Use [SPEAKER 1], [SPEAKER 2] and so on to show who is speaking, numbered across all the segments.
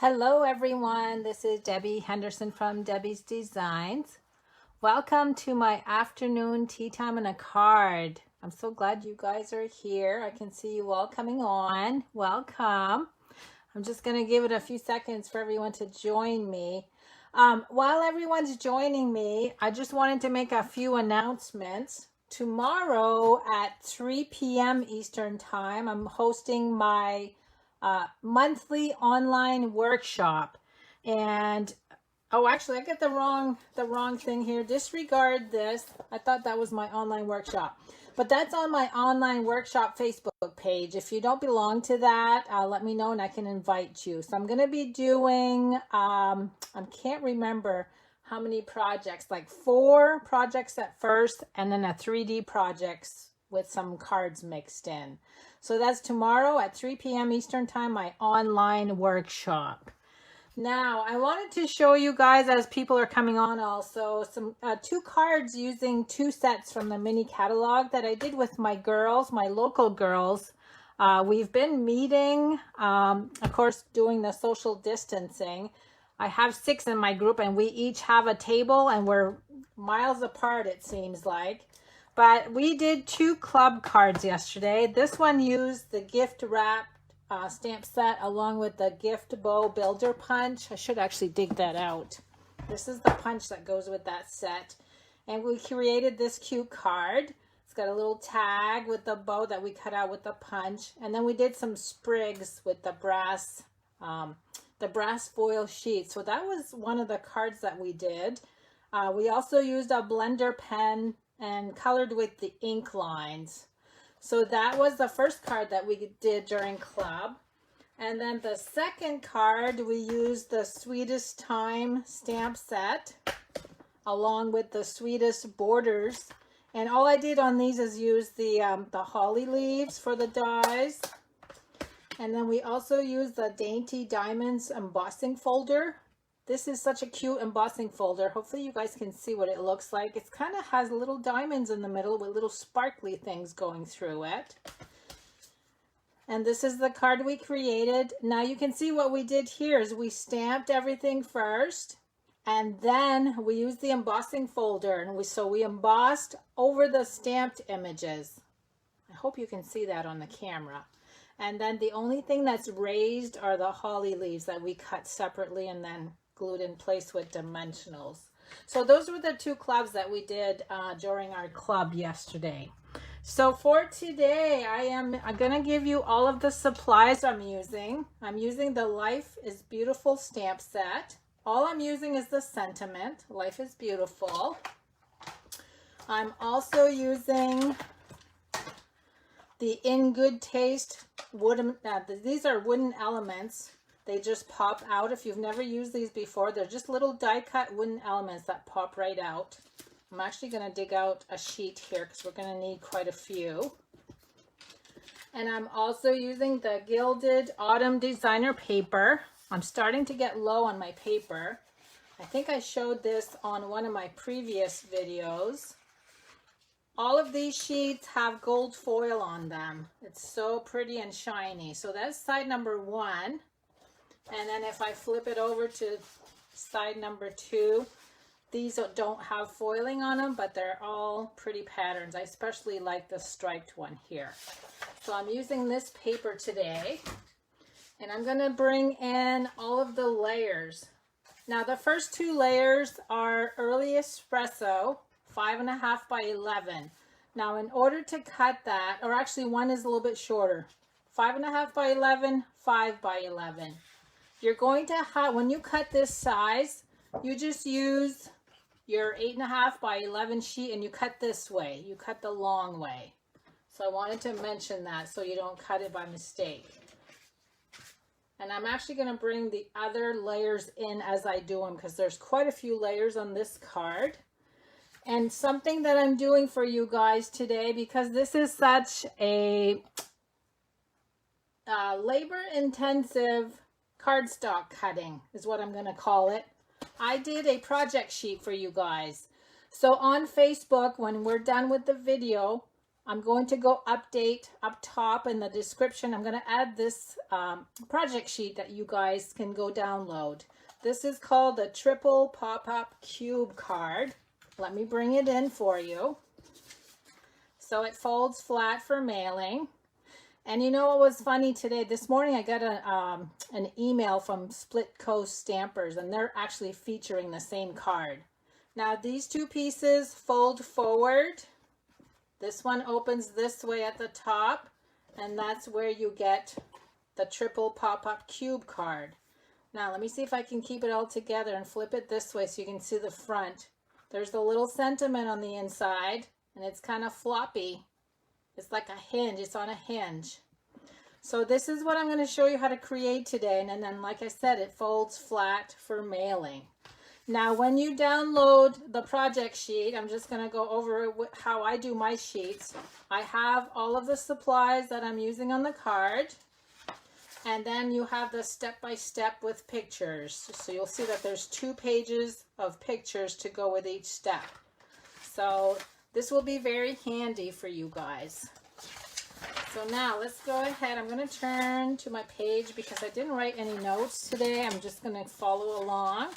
[SPEAKER 1] Hello everyone, this is Debbie Henderson from Debbie's Designs. Welcome to my afternoon tea time and a card. I'm so glad you guys are here. I can see you all coming on. Welcome. I'm just going to give it a few seconds for everyone to join me. While everyone's joining me, I just wanted to make a few announcements. Tomorrow at 3 p.m. Eastern Time, I'm hosting my monthly online workshop. And actually I get the wrong thing here. Disregard this. I thought that was my online workshop, but that's on my online workshop Facebook page. If you don't belong to that, let me know and I can invite you. So I'm going to be doing I can't remember how many projects, like 4 projects at first and then a 3D projects with some cards mixed in. So that's tomorrow at 3 p.m. Eastern Time, my online workshop. Now, I wanted to show you guys, as people are coming on also, some 2 cards using 2 sets from the mini catalog that I did with my girls, my local girls. We've been meeting, of course, doing the social distancing. I have 6 in my group and we each have a table and we're miles apart, it seems like. But we did 2 club cards yesterday. This one used the gift wrap stamp set along with the gift bow builder punch. I should actually dig that out. This is the punch that goes with that set. And we created this cute card. It's got a little tag with the bow that we cut out with the punch. And then we did some sprigs with the brass foil sheet. So that was one of the cards that we did. We also used a blender pen and colored with the ink lines. So that was the first card that we did during club. And then the second card, we used the Sweetest Time stamp set along with the Sweetest Borders. And all I did on these is use the holly leaves for the dies. And then we also used the Dainty Diamonds embossing folder. This is such a cute embossing folder. Hopefully you guys can see what it looks like. It kind of has little diamonds in the middle with little sparkly things going through it. And this is the card we created. Now you can see what we did here is we stamped everything first and then we used the embossing folder and we embossed over the stamped images. I hope you can see that on the camera. And then the only thing that's raised are the holly leaves that we cut separately and then glued in place with dimensionals. So those were the 2 clubs that we did during our club yesterday. So for today, I'm going to give you all of the supplies I'm using. I'm using the Life is Beautiful stamp set. All I'm using is the sentiment, Life is Beautiful. I'm also using the In Good Taste wooden, these are wooden elements. They just pop out. If you've never used these before, they're just little die cut wooden elements that pop right out. I'm actually going to dig out a sheet here because we're going to need quite a few. And I'm also using the Gilded Autumn Designer paper. I'm starting to get low on my paper. I think I showed this on one of my previous videos. All of these sheets have gold foil on them. It's so pretty and shiny. So that's side number 1. And then if I flip it over to side number 2, these don't have foiling on them, but they're all pretty patterns. I especially like the striped one here. So I'm using this paper today, and I'm going to bring in all of the layers. Now the first 2 layers are Early Espresso, 5.5 by 11. Now in order to cut that, or actually one is a little bit shorter, 5.5 by 11, 5 by 11. You're going to have, when you cut this size, you just use your 8.5 by 11 sheet and you cut this way. You cut the long way. So I wanted to mention that so you don't cut it by mistake. And I'm actually going to bring the other layers in as I do them because there's quite a few layers on this card. And something that I'm doing for you guys today, because this is such a labor-intensive cardstock cutting is what I'm going to call it. I did a project sheet for you guys. So on Facebook, when we're done with the video, I'm going to go update up top in the description. I'm going to add this project sheet that you guys can go download. This is called the Triple Pop-Up Cube Card. Let me bring it in for you. So it folds flat for mailing. And you know what was funny today? This morning I got an email from Split Coast Stampers, and they're actually featuring the same card. Now these two pieces fold forward. This one opens this way at the top, and that's where you get the Triple Pop-Up Cube Card. Now let me see if I can keep it all together and flip it this way so you can see the front. There's the little sentiment on the inside, and it's kind of floppy. It's like a hinge. It's on a hinge. So this is what I'm going to show you how to create today, and then like I said, it folds flat for mailing. Now, when you download the project sheet, I'm just going to go over how I do my sheets. I have all of the supplies that I'm using on the card. And then you have the step-by-step with pictures. So you'll see that there's 2 pages of pictures to go with each step. So this will be very handy for you guys. So now let's go ahead. I'm going to turn to my page because I didn't write any notes today. I'm just going to follow along.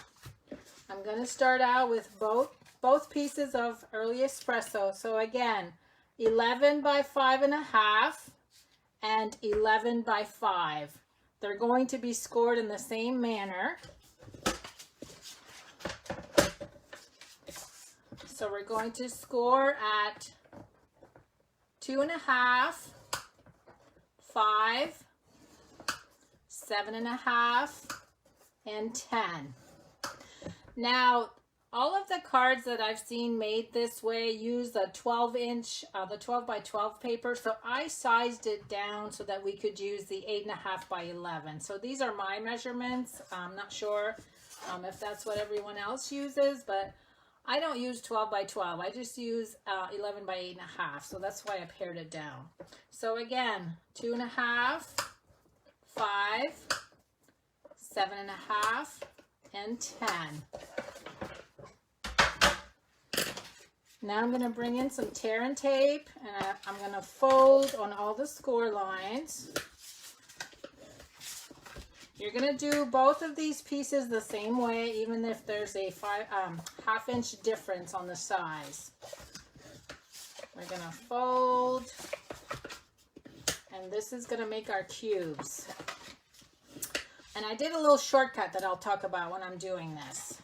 [SPEAKER 1] I'm going to start out with both pieces of early espresso. So again, 11 by 5.5 and 11 by 5. They're going to be scored in the same manner. So we're going to score at 2.5, 5, 7.5, and 10. Now, all of the cards that I've seen made this way use the 12-inch, the 12 by 12 paper. So I sized it down so that we could use the 8.5 by 11. So these are my measurements. I'm not sure if that's what everyone else uses, but I don't use 12 by 12. I just use 11 by 8.5. So that's why I pared it down. So again, 2.5, 5, 7.5, and 10. Now I'm going to bring in some tear and tape, and I'm going to fold on all the score lines. You're going to do both of these pieces the same way, even if there's a half-inch difference on the size. We're going to fold, and this is going to make our cubes. And I did a little shortcut that I'll talk about when I'm doing this.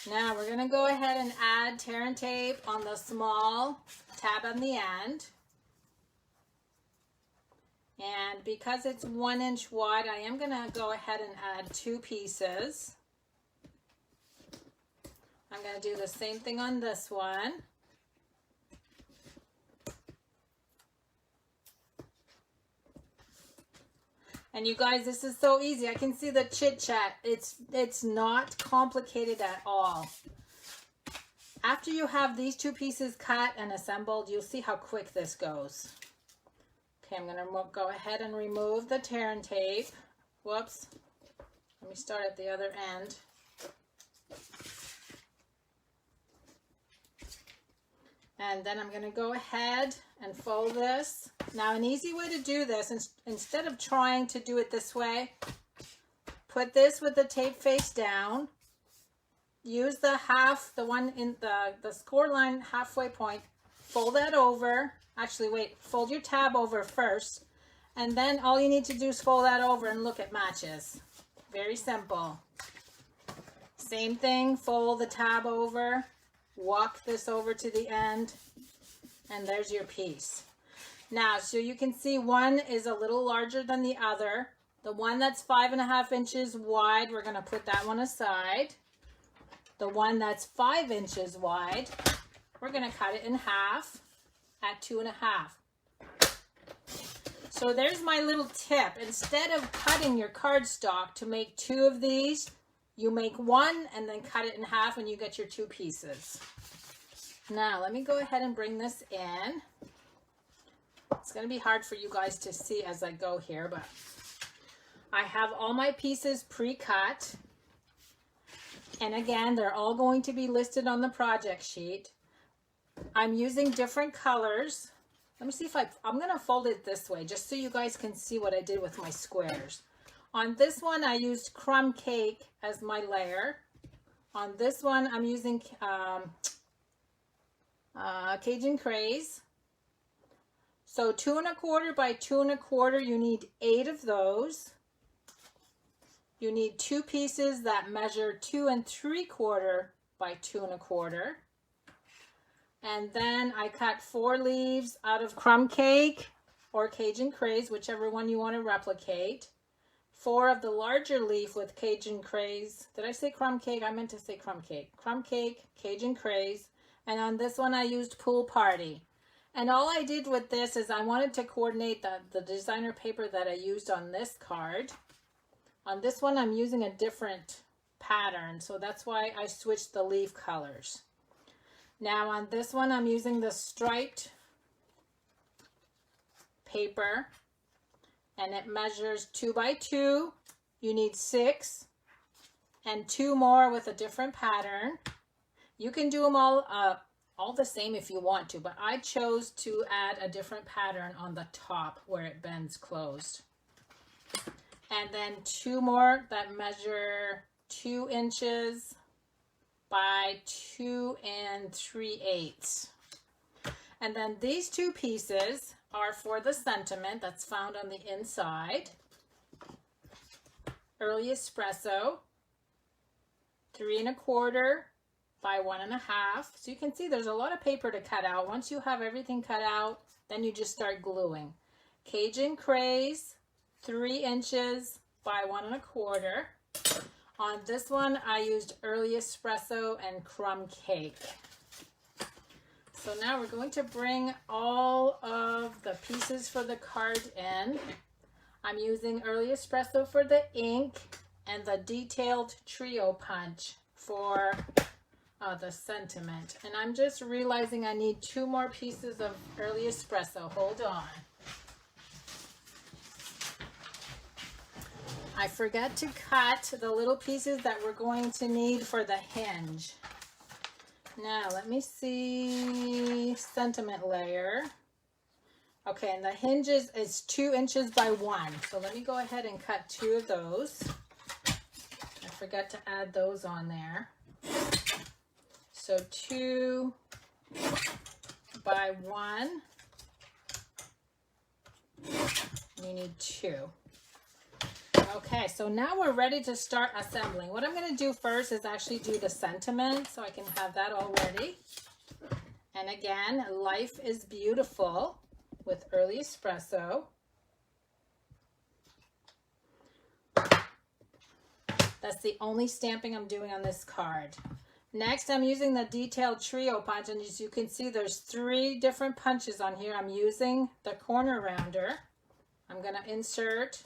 [SPEAKER 1] Now we're going to go ahead and add tear and tape on the small tab on the end. And because it's 1 inch wide, I am going to go ahead and add 2 pieces. I'm going to do the same thing on this one. And you guys, this is so easy. I can see the chit chat. It's not complicated at all. After you have these 2 pieces cut and assembled, you'll see how quick this goes. Okay, I'm going to go ahead and remove the tear and tape. Whoops. Let me start at the other end. And then I'm going to go ahead and fold this. Now, an easy way to do this, instead of trying to do it this way, put this with the tape face down. Use the one in the score line halfway point. Fold that over. Actually, wait, fold your tab over first. And then all you need to do is fold that over and look, at matches. Very simple. Same thing, fold the tab over. Walk this over to the end, and there's your piece. Now, so you can see one is a little larger than the other. The one that's 5.5 inches wide, we're going to put that one aside. The one that's 5 inches wide, we're going to cut it in half at 2.5. So there's my little tip. Instead of cutting your cardstock to make 2 of these, you make 1 and then cut it in half and you get your 2 pieces. Now, let me go ahead and bring this in. It's going to be hard for you guys to see as I go here, but I have all my pieces pre-cut. And again, they're all going to be listed on the project sheet. I'm using different colors. let me see if I'm going to fold it this way just so you guys can see what I did with my squares. On this one, I used crumb cake as my layer. On this one, I'm using Cajun Craze. So 2 1/4 by 2 1/4, you need 8 of those. You need 2 pieces that measure 2 3/4 by 2 1/4. And then I cut 4 leaves out of crumb cake or Cajun Craze, whichever one you want to replicate. 4 of the larger leaf with Cajun Craze. Did I say crumb cake? I meant to say crumb cake. Crumb cake, Cajun Craze. And on this one I used Pool Party. And all I did with this is I wanted to coordinate the designer paper that I used on this card. On this one I'm using a different pattern, so that's why I switched the leaf colors. Now on this one I'm using the striped paper, and it measures 2 by 2. You need 6 and 2 more with a different pattern. You can do them all the same if you want to, but I chose to add a different pattern on the top where it bends closed. And then 2 more that measure 2 inches by 2 3/8. And then these 2 pieces are for the sentiment that's found on the inside. Early Espresso, 3 1/4 by 1 1/2. So you can see there's a lot of paper to cut out. Once you have everything cut out, then you just start gluing. Cajun Craze, 3 inches by 1 1/4. On this one, I used Early Espresso and Crumb Cake. So now we're going to bring all of the pieces for the card in. I'm using Early Espresso for the ink and the Detailed Trio Punch for the sentiment. And I'm just realizing I need 2 more pieces of Early Espresso. Hold on. I forgot to cut the little pieces that we're going to need for the hinge. Now, let me see, sentiment layer. Okay, and the hinges is 2 inches by 1. So let me go ahead and cut 2 of those. I forgot to add those on there. So 2 by 1. You need 2. Okay, so now we're ready to start assembling. What I'm going to do first is actually do the sentiment so I can have that all ready. And again, life is beautiful with Early Espresso. That's the only stamping I'm doing on this card. Next, I'm using the Detailed Trio Punch, and as you can see, there's 3 different punches on here. I'm using the corner rounder. I'm going to insert.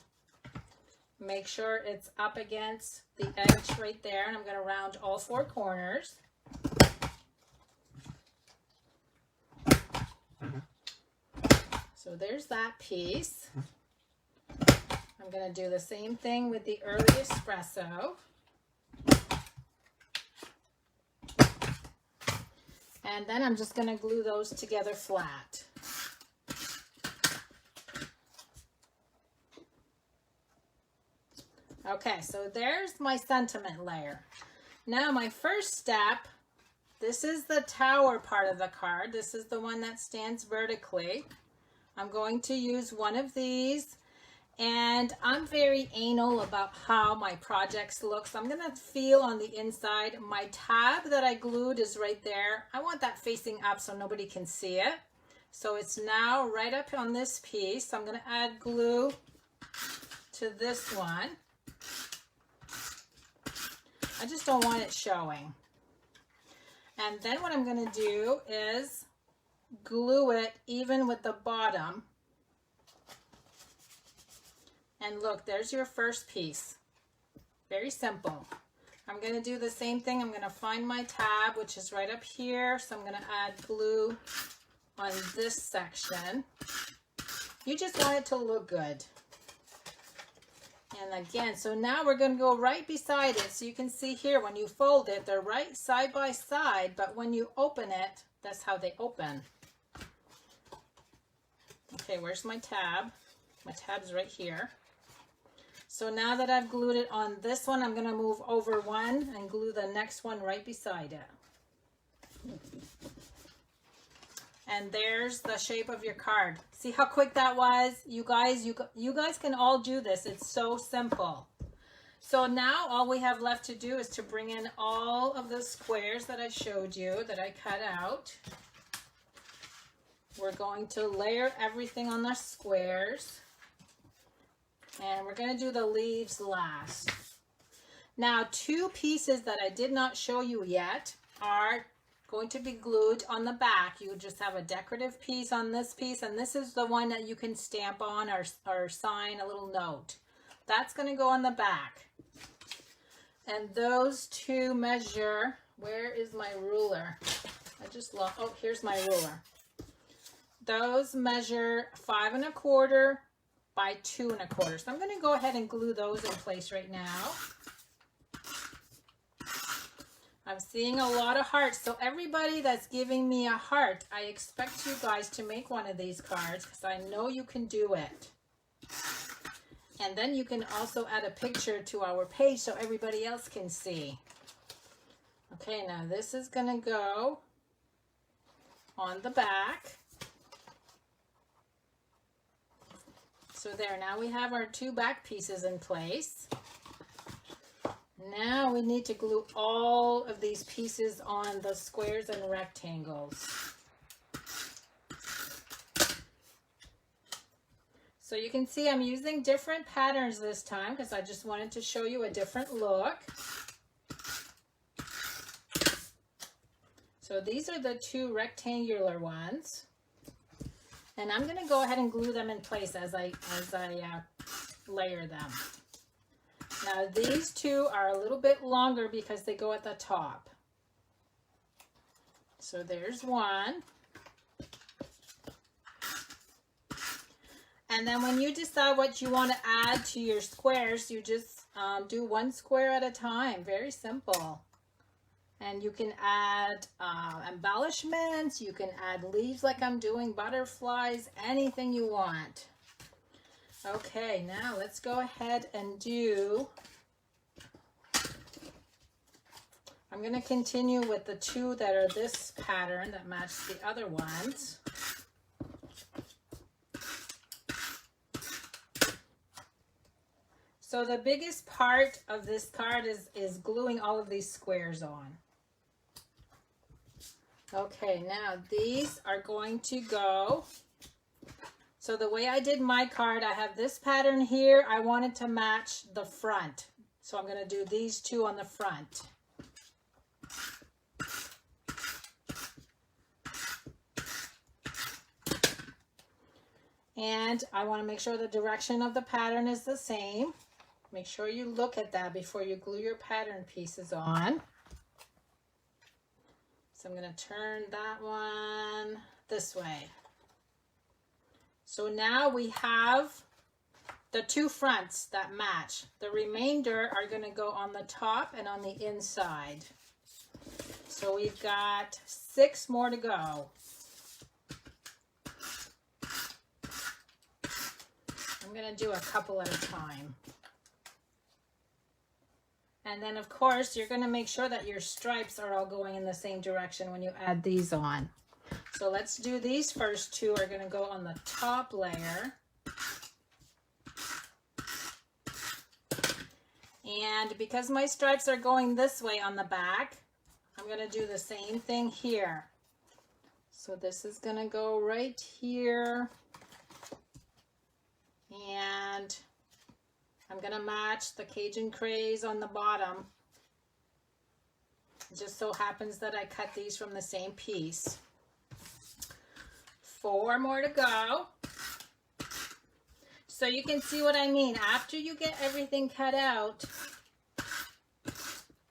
[SPEAKER 1] Make sure it's up against the edge right there, and I'm going to round all 4 corners. So there's that piece. I'm going to do the same thing with the Early Espresso. And then I'm just going to glue those together flat. Okay, so there's my sentiment layer. Now my first step, this is the tower part of the card. This is the one that stands vertically. I'm going to use one of these, and I'm very anal about how my projects look. So I'm going to feel on the inside. My tab that I glued is right there. I want that facing up so nobody can see it. So it's now right up on this piece. So I'm going to add glue to this one. I just don't want it showing. And then what I'm going to do is glue it even with the bottom. And look, there's your first piece. Very simple. I'm going to do the same thing. I'm going to find my tab, which is right up here. So I'm going to add glue on this section. You just want it to look good. And again, so now we're going to go right beside it. So you can see here, when you fold it, they're right side by side. But when you open it, that's how they open. Okay, where's my tab? My tab's right here. So now that I've glued it on this one, I'm going to move over one and glue the next one right beside it. And there's the shape of your card. See how quick that was? You guys can all do this. It's so simple. So now all we have left to do is to bring in all of the squares that I showed you, that I cut out. We're going to layer everything on the squares. And we're going to do the leaves last. Now, two pieces that I did not show you yet are going to be glued on the back. You just have a decorative piece on this piece, and this is the one that you can stamp on or sign a little note. That's going to go on the back. And those two measure, where is my ruler? I just lost, oh, here's my ruler. Those measure 5 1/4 by 2 1/4. So I'm going to go ahead and glue those in place right now. I'm seeing a lot of hearts. So everybody that's giving me a heart, I expect you guys to make one of these cards because I know you can do it. And then you can also add a picture to our page so everybody else can see. Okay, now this is going to go on the back. So there, now we have our two back pieces in place. Now we need to glue all of these pieces on the squares and rectangles. So you can see I'm using different patterns this time because I just wanted to show you a different look. So these are the two rectangular ones. And I'm going to go ahead and glue them in place as I layer them. Now these two are a little bit longer because they go at the top. So there's one. And then when you decide what you want to add to your squares, you just do one square at a time. Very simple. And you can add embellishments, you can add leaves like I'm doing, butterflies, anything you want. Okay, now let's go ahead and do, I'm going to continue with the two that are this pattern that match the other ones. So the biggest part of this card is gluing all of these squares on. Okay, now these are going to go. So the way I did my card, I have this pattern here. I wanted to match the front. So I'm going to do these two on the front. And I want to make sure the direction of the pattern is the same. Make sure you look at that before you glue your pattern pieces on. So I'm going to turn that one this way. So now we have the two fronts that match. The remainder are going to go on the top and on the inside. So we've got 6 more to go. I'm going to do a couple at a time. And then, of course, you're going to make sure that your stripes are all going in the same direction when you add these on. So let's do these first two are going to go on the top layer. And because my stripes are going this way on the back, I'm going to do the same thing here. So this is going to go right here. And I'm going to match the Cajun Craze on the bottom. It just so happens that I cut these from the same piece. 4 more to go. So you can see what I mean. After you get everything cut out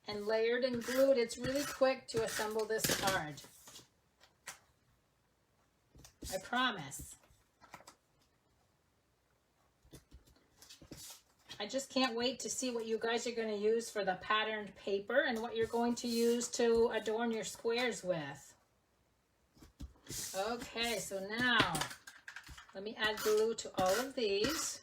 [SPEAKER 1] and layered and glued, it's really quick to assemble this card. I promise. I just can't wait to see what you guys are going to use for the patterned paper and what you're going to use to adorn your squares with. Okay, so now Let me add glue to all of these.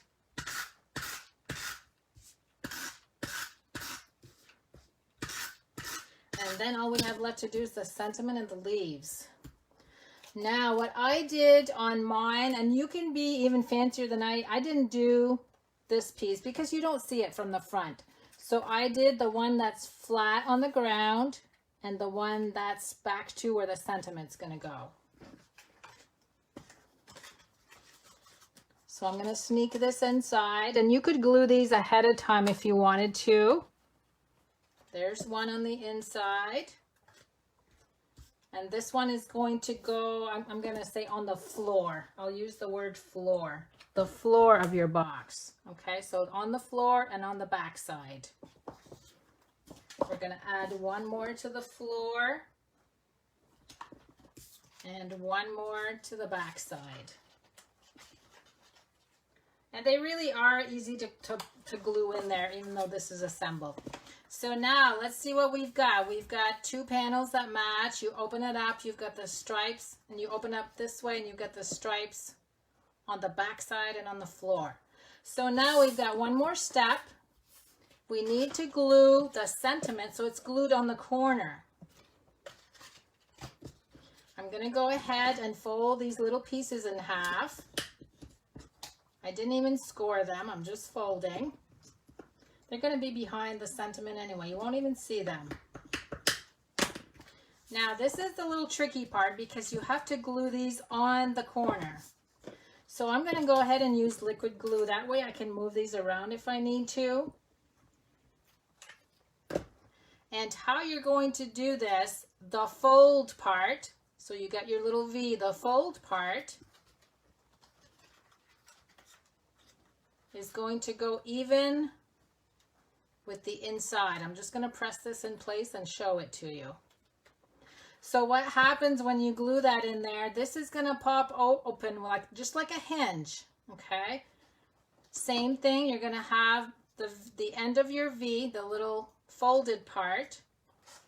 [SPEAKER 1] And then all we have left to do is the sentiment and the leaves. Now what I did on mine, and you can be even fancier than I didn't do this piece because you don't see it from the front. So I did the one that's flat on the ground and the one that's back to where the sentiment's gonna go. So I'm going to sneak this inside, and you could glue these ahead of time if you wanted to. There's one on the inside. And this one is going to go, I'm going to say on the floor. I'll use the word floor. The floor of your box. Okay, so on the floor and on the back side. We're going to add one more to the floor. And one more to the back side. And they really are easy to glue in there, even though this is assembled. So now let's see what we've got. We've got two panels that match. You open it up, you've got the stripes, and you open up this way and you've got the stripes on the back side and on the floor. So now we've got one more step. We need to glue the sentiment so it's glued on the corner. I'm going to go ahead and fold these little pieces in half. I didn't even score them, I'm just folding. They're going to be behind the sentiment anyway, you won't even see them. Now this is the little tricky part because you have to glue these on the corner. So I'm going to go ahead and use liquid glue, that way I can move these around if I need to. And how you're going to do this, the fold part, so you got your little V, the fold part, is going to go even with the inside. I'm just going to press this in place and show it to you. So what happens when you glue that in there, this is going to pop open just like a hinge, okay? Same thing, you're going to have the end of your V, the little folded part.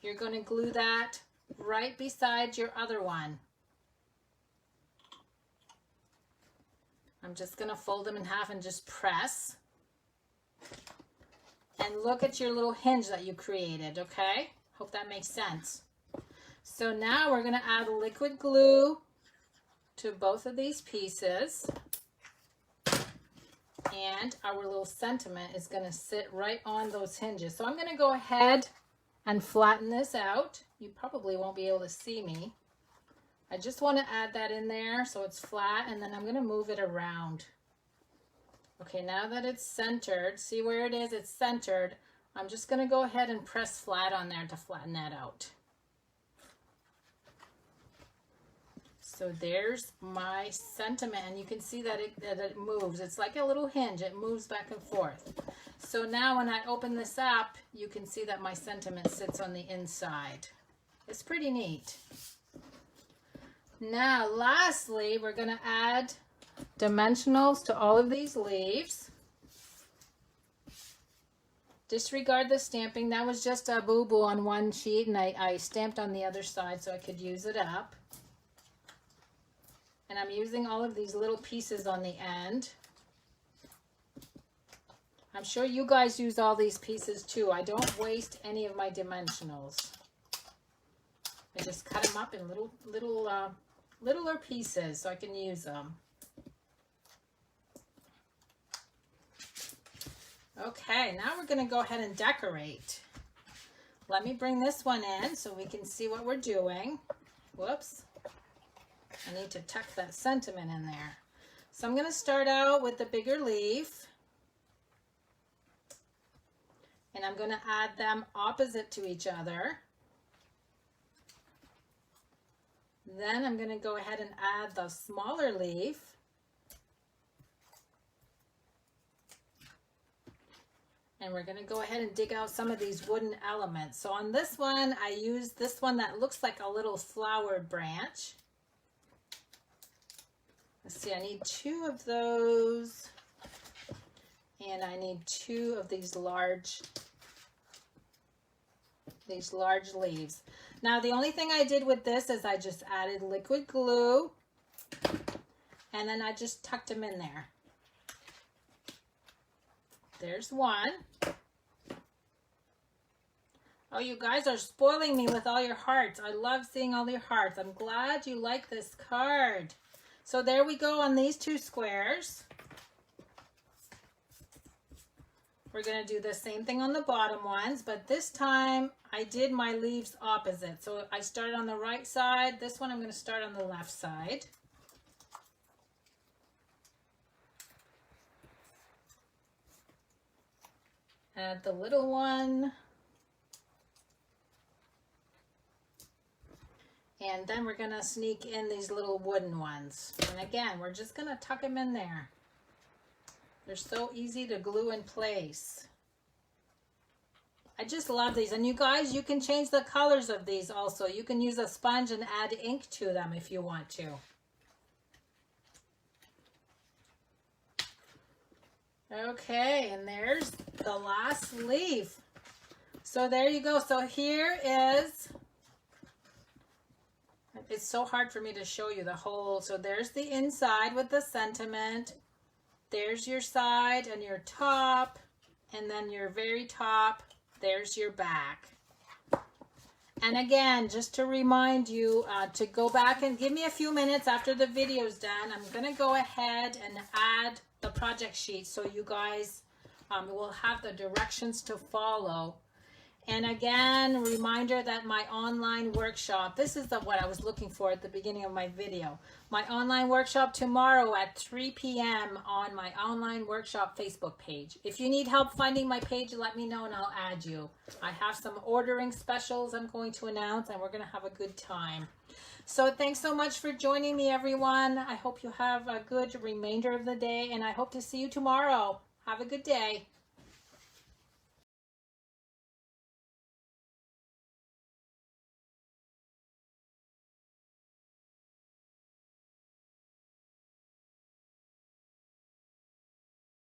[SPEAKER 1] You're going to glue that right beside your other one. I'm just going to fold them in half and just press. And look at your little hinge that you created, okay? Hope that makes sense. So now we're going to add liquid glue to both of these pieces. And our little sentiment is going to sit right on those hinges. So I'm going to go ahead and flatten this out. You probably won't be able to see me. I just want to add that in there so it's flat, and then I'm going to move it around. Okay, now that it's centered, see where it is? It's centered. I'm just going to go ahead and press flat on there to flatten that out. So there's my sentiment, and you can see that it moves. It's like a little hinge. It moves back and forth. So now when I open this up, you can see that my sentiment sits on the inside. It's pretty neat. Now, lastly, we're going to add dimensionals to all of these leaves. Disregard the stamping. That was just a boo-boo on one sheet, and I stamped on the other side so I could use it up. And I'm using all of these little pieces on the end. I'm sure you guys use all these pieces too. I don't waste any of my dimensionals. I just cut them up in littler pieces so I can use them. Okay, now we're going to go ahead and decorate. Let me bring this one in so we can see what we're doing. Whoops. I need to tuck that sentiment in there. So I'm going to start out with the bigger leaf. And I'm going to add them opposite to each other. Then I'm going to go ahead and add the smaller leaf. And we're going to go ahead and dig out some of these wooden elements. So on this one, I used this one that looks like a little flowered branch. Let's see, I need 2 of those. And I need 2 of these large leaves. Now the only thing I did with this is I just added liquid glue And then I just tucked them in there. There's one. Oh, you guys are spoiling me with all your hearts. I love seeing all your hearts. I'm glad you like this card. So there we go on these two squares. We're going to do the same thing on the bottom ones, but this time I did my leaves opposite. So I started on the right side. This one I'm going to start on the left side. Add the little one. And then we're going to sneak in these little wooden ones. And again, we're just going to tuck them in there. They're so easy to glue in place. I just love these. And you guys, you can change the colors of these also. You can use a sponge and add ink to them if you want to. Okay, and there's the last leaf. So there you go. So here is, it's so hard for me to show you the whole. So there's the inside with the sentiment. There's your side and your top, and then your very top, there's your back. And again, just to remind you to go back and give me a few minutes after the video's done. I'm going to go ahead and add the project sheet so you guys will have the directions to follow. And again, reminder that my online workshop, this is what I was looking for at the beginning of my video. My online workshop tomorrow at 3 p.m. on my online workshop Facebook page. If you need help finding my page, let me know and I'll add you. I have some ordering specials I'm going to announce and we're going to have a good time. So thanks so much for joining me, everyone. I hope you have a good remainder of the day and I hope to see you tomorrow. Have a good day.